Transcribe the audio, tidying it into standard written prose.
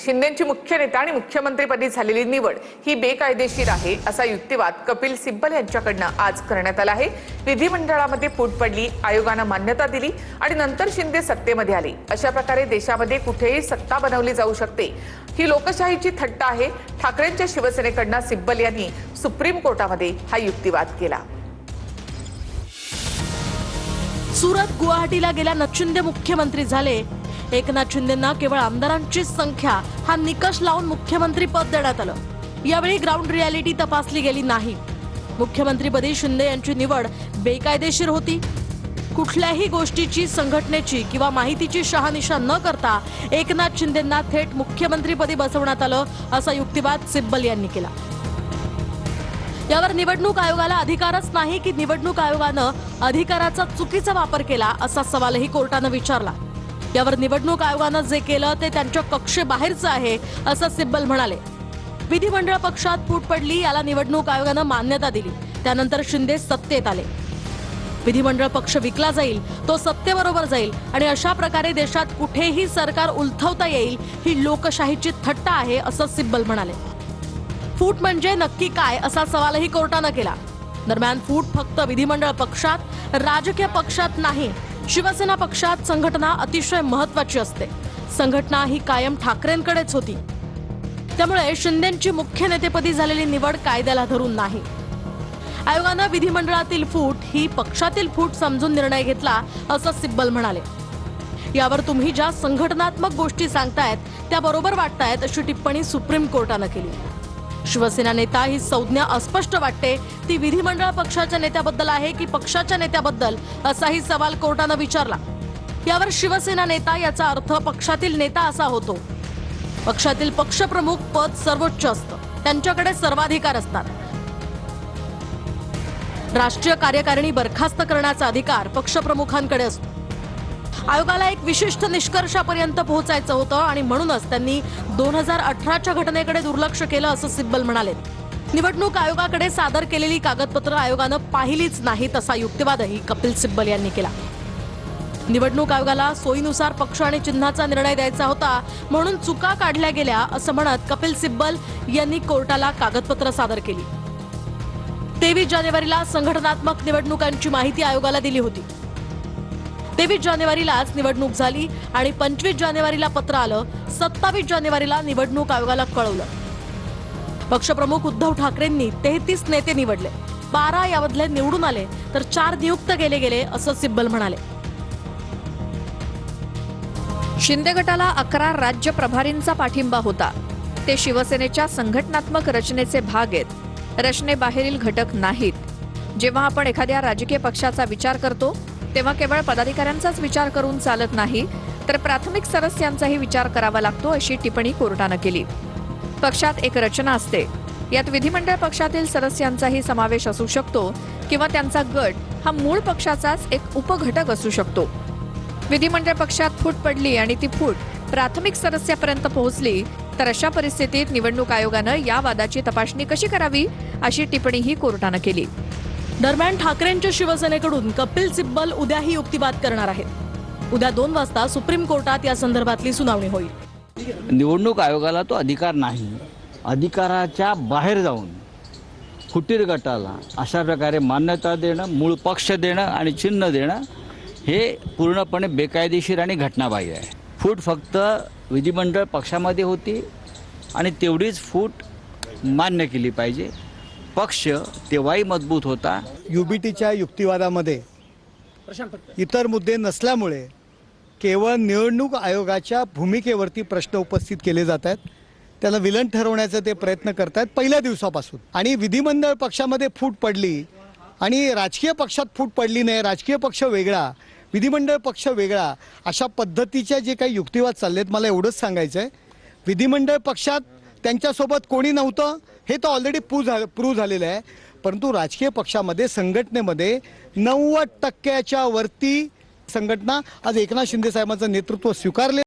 शिंदेची मुख्य नेता आणि मुख्यमंत्रीपदी झालेली निवड ही बेकायदेशीर आहे असा युक्तिवाद कपिल सिब्बल यांच्याकडनं आज करण्यात आला आहे। विधिमंडळामध्ये फूट पडली, आयोगाने मान्यता दिली आणि नंतर शिंदे सत्तेमध्ये आले। अशा प्रकारे देशामध्ये कुठेही सत्ता बनवली जाऊ शकते, ही लोकशाहीची थट्टा आहे। ठाकरेंच्या शिवसेनेकडनं सिब्बल यांनी सुप्रीम कोर्टामध्ये हा युक्तिवाद केला। सुरत गुवाहाटीला गेल्या शिंदे मुख्यमंत्री झाले। एकनाथ शिंदेंना केवळ आमदारांची संख्या हा निकष लावून मुख्यमंत्री पद देण्यात आलं। यावेळी ग्राउंड रियालिटी तपासली गेली नाही। मुख्यमंत्रीपदी शिंदे यांची निवड बेकायदेशीर होती। कुठल्याही गोष्टीची, संघटनेची किंवा माहितीची शहानिशा न करता एकनाथ शिंदेंना थेट मुख्यमंत्रीपदी बसवण्यात आलं असा युक्तिवाद सिब्बल यांनी केला। यावर निवडणूक आयोगाला अधिकारच नाही की निवडणूक आयोगानं अधिकाराचा चुकीचा वापर केला असा सवालही कोर्टानं विचारला। यावर निवडणूक आयोगानं जे केलं ते त्यांच्या कक्षेबाहेरचं आहे असं सिब्बल म्हणाले। विधिमंडळ पक्षात फूट पडली, याला निवडणूक आयोगानं मान्यता दिली। त्यानंतर शिंदे सत्तेत आले। विधिमंडळ पक्ष विकला जाईल, तो सत्तेबरोबर जाईल आणि अशा प्रकारे देशात कुठेही सरकार उलथवता येईल, ही लोकशाहीची थट्टा आहे असं सिब्बल म्हणाले। फूट म्हणजे नक्की काय असा सवालही कोर्टानं केला। दरम्यान फूट फक्त विधिमंडळ पक्षात, राजकीय पक्षात नाही। शिवसेना पक्षात संघटना अतिशय महत्त्वाची असते। संघटना ही कायम ठाकरेंकडेच होती। त्यामुळे शिंदेंची मुख्य नेतेपदी झालेली निवड कायद्याला धरून नाही। आयोगानं विधिमंडळातील फूट ही पक्षातील फूट समजून निर्णय घेतला असं सिब्बल म्हणाले। यावर तुम्ही ज्या संघटनात्मक गोष्टी सांगतायत त्या बरोबर वाटतायत अशी टिप्पणी सुप्रीम कोर्टानं केली। शिवसेना नेता ही संज्ञा अस्पष्ट वाटते, ती विधिमंडळ पक्षाच्या नेत्याबद्दल आहे की पक्षाच्या नेत्याबद्दल असाही सवाल कोर्टानं विचारला। यावर शिवसेना नेता याचा अर्थ पक्षातील नेता असा होतो। पक्षातील पक्षप्रमुख पद सर्वोच्च असतं, त्यांच्याकडे सर्वाधिकार असतात। राष्ट्रीय कार्यकारिणी बरखास्त करण्याचा अधिकार पक्षप्रमुखांकडे असतो। आयोगाला एक विशिष्ट निष्कर्षापर्यंत पोहोचायचं होतं आणि म्हणूनच त्यांनी 2018च्या घटनेकडे दुर्लक्ष केलं असं सिब्बल म्हणाले। निवडणूक आयोगाकडे सादर केलेली कागदपत्र आयोगानं पाहिलीच नाहीत असा युक्तिवादही कपिल सिब्बल यांनी केला। निवडणूक आयोगाला सोयीनुसार पक्ष आणि चिन्हाचा निर्णय द्यायचा होता, म्हणून चुका काढल्या गेल्या असं म्हणत कपिल सिब्बल यांनी कोर्टाला कागदपत्र सादर केली। 23 जानेवारीला संघटनात्मक निवडणुकांची माहिती आयोगाला दिली होती। 23 जानेवारीलाच निवडणूक झाली आणि 25 जानेवारीला पत्र आलं। 27 जानेवारीला निवडणूक आयोगाला कळवलं। पक्षप्रमुख उद्धव ठाकरेंनी 33 नेते निवडले, 12 यामधले निवडून आले तर 4 नियुक्त केले गेले असं सिब्बल म्हणाले। शिंदे गटाला 11 राज्य प्रभारींचा पाठिंबा होता। ते शिवसेनेच्या संघटनात्मक रचनेचे भाग आहेत, रचनेबाहेरील घटक नाहीत। जेव्हा आपण एखाद्या राजकीय पक्षाचा विचार करतो तेव्हा केवळ पदाधिकाऱ्यांचाच विचार करून चालत नाही, तर प्राथमिक सदस्यांचाही विचार करावा लागतो अशी टिप्पणी कोर्टानं केली। पक्षात एक रचना असते, यात विधिमंडळ पक्षातील सदस्यांचाही समावेश असू शकतो किंवा त्यांचा गट हा मूळ पक्षाचाच एक उपघटक असू शकतो। विधिमंडळ पक्षात फूट पडली आणि ती फूट प्राथमिक सदस्यापर्यंत पोहोचली तर अशा परिस्थितीत निवडणूक आयोगानं या वादाची तपासणी कशी करावी अशी टिप्पणीही कोर्टानं केली। दरम्यान ठाकरेंच्या शिवसेनेकडून कपिल सिब्बल उद्याही युक्तिवाद करणार आहेत। उद्या 2 वाजता सुप्रीम कोर्टात या संदर्भातली सुनावणी होईल। निवडणूक आयोगाला तो अधिकार नाही। अधिकाराच्या बाहेर जाऊन फुटीर गटाला अशा प्रकारे मान्यता देणं, मूळ पक्ष देणं आणि चिन्ह देणं हे पूर्णपणे बेकायदेशीर आणि घटनाबाह्य आहे। फूट फक्त विधिमंडळ पक्षामध्ये होती आणि तेवढीच फूट मान्य केली पाहिजे। पक्ष तेव्हाही मजबूत होता। युबीटीच्या युक्तिवादामध्ये इतर मुद्दे नसल्यामुळे केवळ निवडणूक आयोगाच्या भूमिकेवरती प्रश्न उपस्थित केले जात आहेत। त्याला विलन ठरवण्याचे ते प्रयत्न करतात पहिल्या दिवसापासून। आणि विधिमंडळ पक्षामध्ये फूट पडली आणि राजकीय पक्षात फूट पडली नाही, राजकीय पक्ष वेगळा, विधिमंडळ पक्ष वेगळा, अशा पद्धतीच्या जे काही युक्तिवाद चाललेत, मला एवढंच सांगायचं आहे, विधिमंडळ पक्षात त्यांच्यासोबत कोणी नव्हतं हे तर ऑलरेडी प्रूव्ह झालेलं आहे। परंतु राजकीय पक्षामध्ये, संघटनेमध्ये 90% वरती संघटना आज एकनाथ शिंदे साहेबांचं नेतृत्व स्वीकारले।